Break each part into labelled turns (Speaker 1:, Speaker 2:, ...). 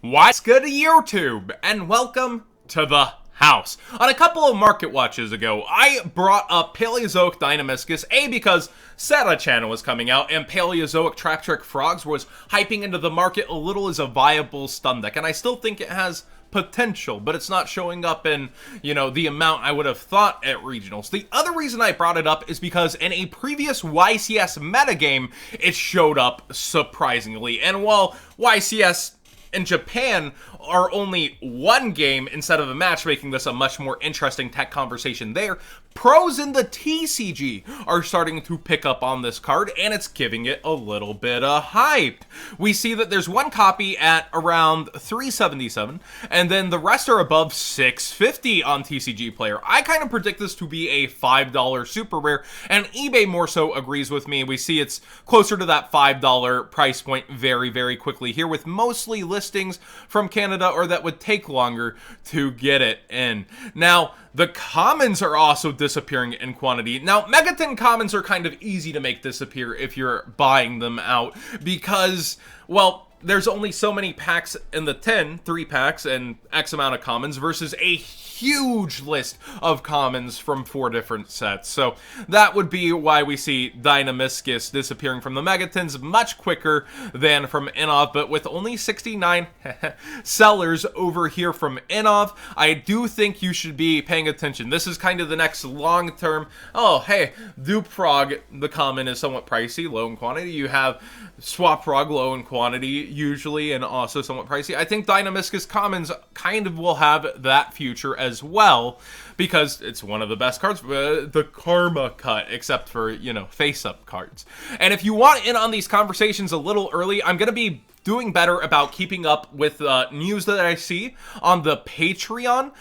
Speaker 1: What's good YouTube, and welcome to the house. On a couple of market watches ago, I brought up Paleozoic Deinamiscus, because Seta channel was coming out, and Paleozoic Trap Trick Frogs was hyping into the market a little as a viable stun deck, and I still think it has potential, but it's not showing up in, the amount I would have thought at regionals. The other reason I brought it up is because in a previous YCS metagame, it showed up surprisingly, and while YCS in Japan are only one game instead of a match, making this a much more interesting tech conversation there, pros in the TCG are starting to pick up on this card, and it's giving it a little bit of hype. We see that there's one copy at around 377, and then the rest are above 650 on TCG Player. I kind of predict this to be a $5 super rare, and eBay more so agrees with me. We see it's closer to that $5 price point very, very quickly here, with mostly listings from Canada, or that would take longer to get it in. Now, the commons are also disappearing in quantity. Now, Megaton commons are kind of easy to make disappear if you're buying them out because, well, there's only so many packs in the 3 packs and X amount of commons versus a huge list of commons from 4 different sets. So that would be why we see Deinamiscus disappearing from the Megatons much quicker than from Inov, but with only 69 sellers over here from Inov, I do think you should be paying attention. This is kind of the next long-term, oh, hey, Dupe Frog, the common is somewhat pricey, low in quantity. You have Swap Frog, low in quantity, usually, and also somewhat pricey. I think Deinamiscus commons kind of will have that future as well, because it's one of the best cards, the Karma cut, except for, face-up cards. And if you want in on these conversations a little early, I'm going to be doing better about keeping up with news that I see on the Patreon,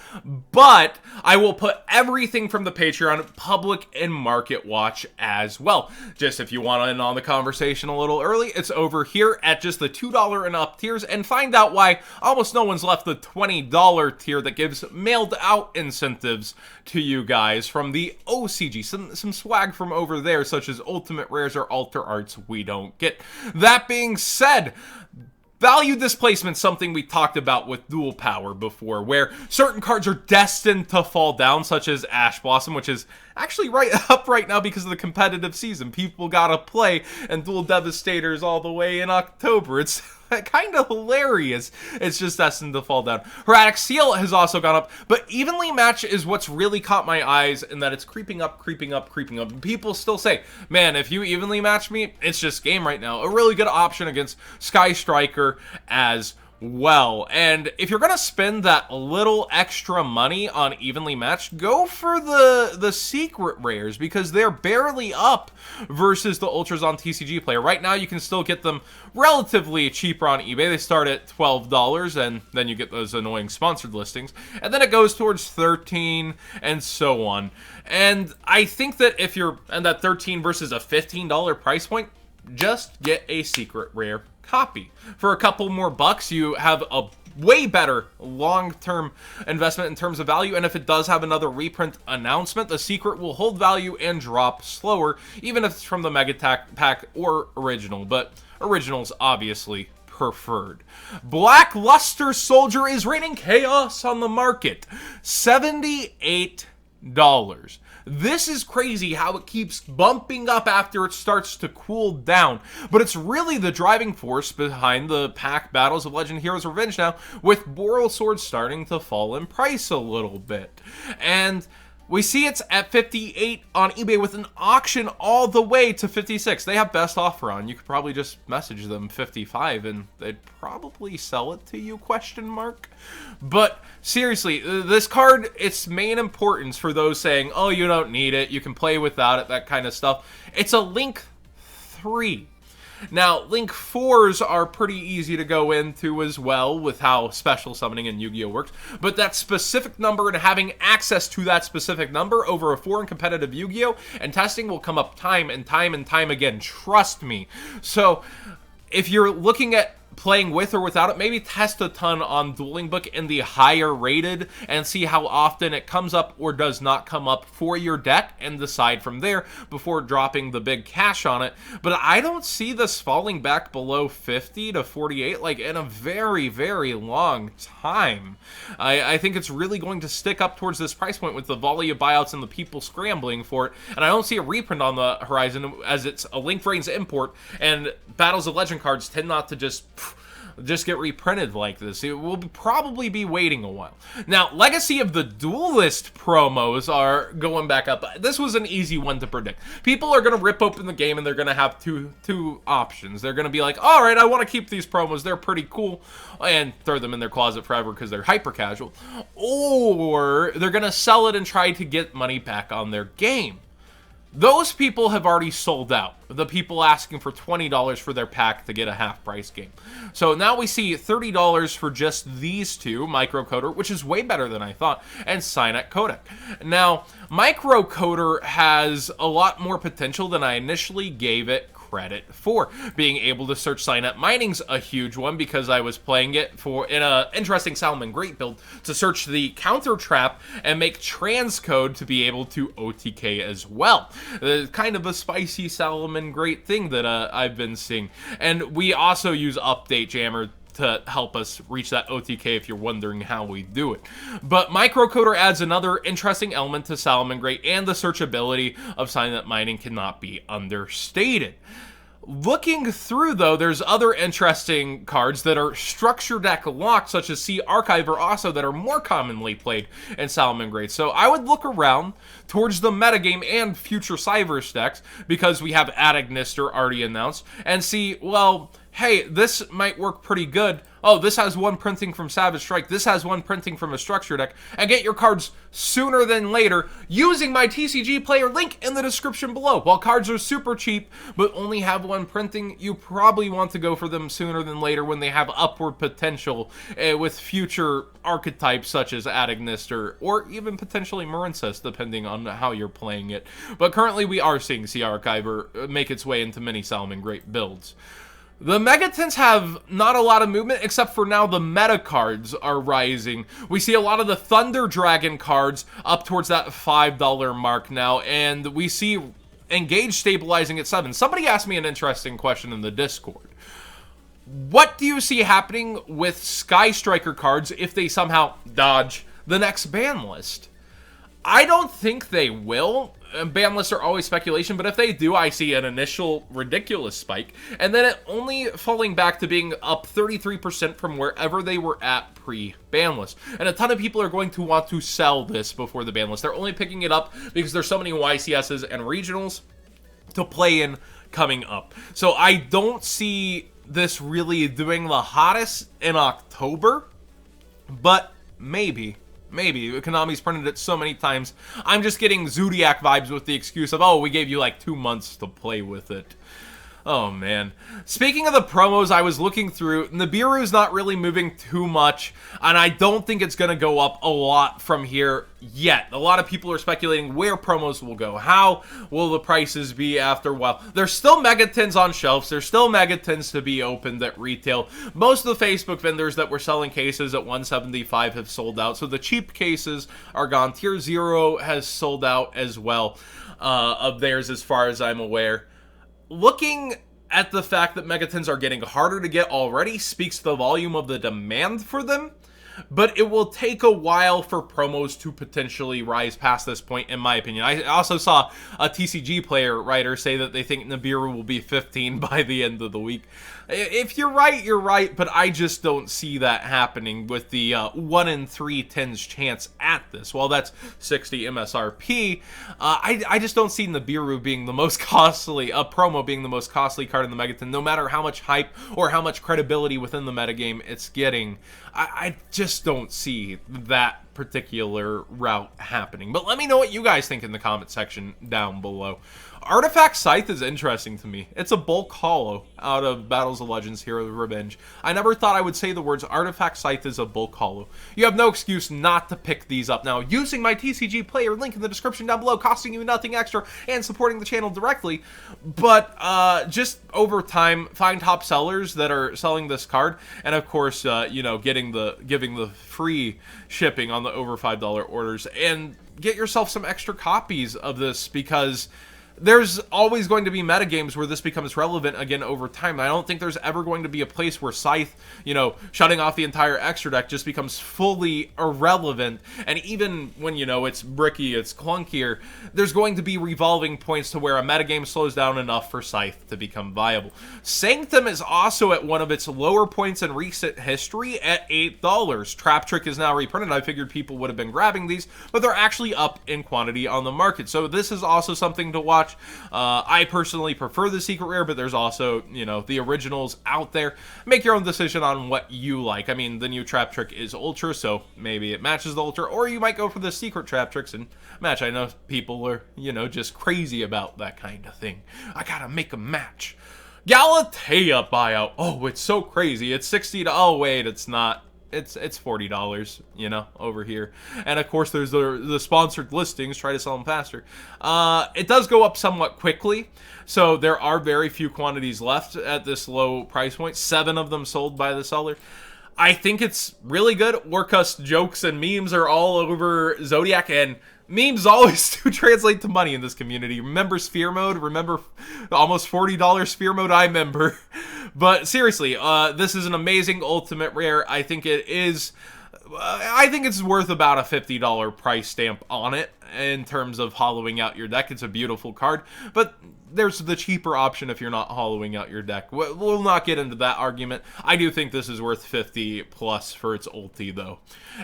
Speaker 1: but I will put everything from the Patreon public and market watch as well. Just if you want in on the conversation a little early, it's over here at just the $2 and up tiers, and find out why almost no one's left the $20 tier that gives mailed out incentives to you guys from the OCG. Some swag from over there, such as Ultimate Rares or Alter Arts we don't get. That being said, value displacement, something we talked about with Dual Power before, where certain cards are destined to fall down, such as Ash Blossom, which is actually right up right now because of the competitive season. People gotta play, and Dual Devastators all the way in October. It's kind of hilarious. It's just destined to fall down. Hermetic Seal has also gone up, but Evenly Match is what's really caught my eyes in that it's creeping up, creeping up, creeping up. And people still say, man, if you evenly match me, it's just game right now. A really good option against Sky Striker as well. And if you're gonna spend that little extra money on evenly matched, go for the secret rares, because they're barely up versus the ultras on TCG Player. Right now you can still get them relatively cheaper on eBay. They start at $12, and then you get those annoying sponsored listings, and then it goes towards $13 and so on. And I think that if you're at that $13 versus a $15 price point, just get a secret rare copy. For a couple more bucks, you have a way better long-term investment in terms of value, and if it does have another reprint announcement, the secret will hold value and drop slower, even if it's from the Mega Pack or original, but original's obviously preferred. Blackluster Soldier is reigning chaos on the market. $78. This is crazy how it keeps bumping up after it starts to cool down, but it's really the driving force behind the pack battles of Legend Heroes Revenge now, with Boral Sword starting to fall in price a little bit. And we see it's at 58 on eBay with an auction all the way to 56. They have best offer on. You could probably just message them 55 and they'd probably sell it to you, question mark. But seriously, this card, its main importance for those saying, oh, you don't need it, you can play without it, that kind of stuff. It's a Link 3. Now, Link 4s are pretty easy to go into as well with how special summoning in Yu-Gi-Oh! Works, but that specific number and having access to that specific number over a 4 in competitive Yu-Gi-Oh! And testing will come up time and time and time again, trust me. So, if you're looking at playing with or without it, maybe test a ton on Dueling Book in the higher rated and see how often it comes up or does not come up for your deck and decide from there before dropping the big cash on it. But I don't see this falling back below 50 to 48 like in a very, very long time. I think it's really going to stick up towards this price point with the volley of buyouts and the people scrambling for it, and I don't see a reprint on the horizon as it's a Link Vrains import, and Battles of Legend cards tend not to just get reprinted like this. It will probably be waiting a while. Now, Legacy of the Duelist promos are going back up. This was an easy one to predict. People are going to rip open the game and they're going to have two options. They're going to be like, all right, I want to keep these promos. They're pretty cool, and throw them in their closet forever because they're hyper casual. Or they're going to sell it and try to get money back on their game. Those people have already sold out. The people asking for $20 for their pack to get a half-price game. So now we see $30 for just these two, Microcoder, which is way better than I thought, and Cynet Codec. Now, Microcoder has a lot more potential than I initially gave it credit for. Being able to search Cynet Mining's a huge one because I was playing it in an interesting Salomon Great build to search the counter trap and make transcode to be able to OTK as well. Kind of a spicy Salomon Great thing that I've been seeing. And we also use Update Jammer to help us reach that OTK if you're wondering how we do it. But Microcoder adds another interesting element to Salomon Great, and the searchability of Cynet Mining cannot be understated. Looking through, though, there's other interesting cards that are structure deck locked, such as Sea Archiver also, that are more commonly played in Salomon Great. So I would look around towards the metagame and future Cyberse decks, because we have Adagnister already announced, and see, well, hey, this might work pretty good. Oh, this has one printing from Savage Strike. This has one printing from a structure deck. And get your cards sooner than later using my TCG player link in the description below. While cards are super cheap, but only have one printing, you probably want to go for them sooner than later when they have upward potential with future archetypes such as Adagnister or even potentially Marincess, depending on how you're playing it. But currently we are seeing Sea Archiver make its way into many Salomon Great builds. The Megatons have not a lot of movement, except for now the meta cards are rising. We see a lot of the Thunder Dragon cards up towards that $5 mark now, and we see Engage stabilizing at 7. Somebody asked me an interesting question in the Discord. What do you see happening with Sky Striker cards if they somehow dodge the next ban list? I don't think they will. Ban lists are always speculation, but if they do, I see an initial ridiculous spike, and then it only falling back to being up 33% from wherever they were at pre-ban list. And a ton of people are going to want to sell this before the ban list. They're only picking it up because there's so many YCSs and regionals to play in coming up. So I don't see this really doing the hottest in October, but maybe. Maybe. Konami's printed it so many times. I'm just getting Zodiac vibes with the excuse of, oh, we gave you like 2 months to play with it. Oh, man. Speaking of the promos, I was looking through. Nibiru's not really moving too much, and I don't think it's going to go up a lot from here yet. A lot of people are speculating where promos will go. How will the prices be after a while? There's still Megatons on shelves. There's still Megatons to be opened at retail. Most of the Facebook vendors that were selling cases at $175 have sold out, so the cheap cases are gone. Tier 0 has sold out as well of theirs as far as I'm aware. Looking at the fact that Megatons are getting harder to get already speaks to the volume of the demand for them, but it will take a while for promos to potentially rise past this point, in my opinion. I also saw a TCG player writer say that they think Nibiru will be 15 by the end of the week. If you're right, you're right, but I just don't see that happening with the 1 in 3 tens chance at this. While that's 60 MSRP, I just don't see Nibiru being the most costly, a promo being the most costly card in the Megaton, no matter how much hype or how much credibility within the metagame it's getting. I just don't see that particular route happening. But let me know what you guys think in the comment section down below. Artifact Scythe is interesting to me. It's a bulk holo out of Battles of Legends Hero Revenge. I never thought I would say the words Artifact Scythe is a bulk holo. You have no excuse not to pick these up now using my TCG player link in the description down below, costing you nothing extra and supporting the channel directly. But just over time, find top sellers that are selling this card, and of course, you know, giving the free shipping on the over $5 orders, and get yourself some extra copies of this, because there's always going to be metagames where this becomes relevant again over time. I don't think there's ever going to be a place where Scythe, you know, shutting off the entire extra deck just becomes fully irrelevant. And even when, you know, it's bricky, it's clunkier, there's going to be revolving points to where a metagame slows down enough for Scythe to become viable. Sanctum is also at one of its lower points in recent history at $8. Trap Trick is now reprinted. I figured people would have been grabbing these, but they're actually up in quantity on the market. So this is also something to watch. I personally prefer the secret rare, but there's also, you know, the originals out there. Make your own decision on what you like. I mean, the new Trap Trick is Ultra, so maybe it matches the Ultra, or you might go for the secret Trap Tricks and match. I know people are, you know, just crazy about that kind of thing. I gotta make a match. Galatea buyout. Oh, it's so crazy. It's 60 to, oh wait, it's not. It's $40, you know, over here. And of course, there's the sponsored listings. Try to sell them faster. It does go up somewhat quickly, so there are very few quantities left at this low price point. 7 of them sold by the seller. I think it's really good. Warcust jokes and memes are all over Zodiac, and memes always do translate to money in this community. Remember Sphere Mode? Remember the almost $40 Sphere Mode? I remember. But seriously, this is an amazing ultimate rare. I think it is. I think it's worth about a $50 price stamp on it in terms of hollowing out your deck. It's a beautiful card, but there's the cheaper option if you're not hollowing out your deck. We'll not get into that argument. I do think this is worth 50 plus for its ulti, though.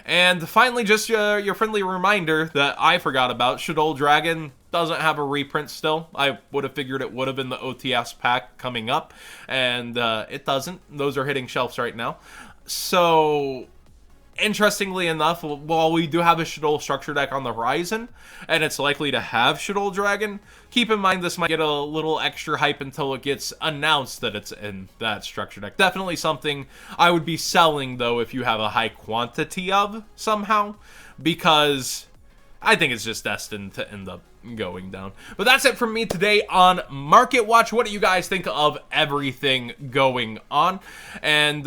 Speaker 1: And finally, just your friendly reminder that I forgot about, Shadow Dragon doesn't have a reprint still. I would have figured it would have in the OTS pack coming up, and it doesn't. Those are hitting shelves right now. So interestingly enough, while we do have a Shadow structure deck on the horizon, and it's likely to have Shadow Dragon, keep in mind this might get a little extra hype until it gets announced that it's in that structure deck. Definitely something I would be selling, though, if you have a high quantity of somehow, because I think it's just destined to end up going down. But that's it from me today on Market Watch. What do you guys think of everything going on? And,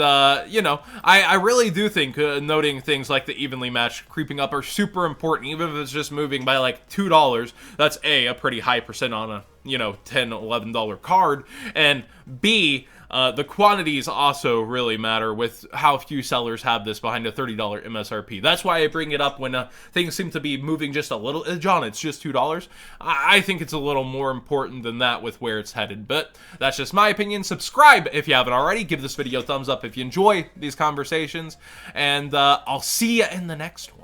Speaker 1: you know, I really do think noting things like the evenly matched creeping up are super important, even if it's just moving by like $2. That's a pretty high percent on a, you know, $10, $11 card, and B, the quantities also really matter with how few sellers have this behind a $30 MSRP. That's why I bring it up when things seem to be moving just a little. John, it's just $2. I think it's a little more important than that with where it's headed, but that's just my opinion. Subscribe if you haven't already. Give this video a thumbs up if you enjoy these conversations, and I'll see you in the next one.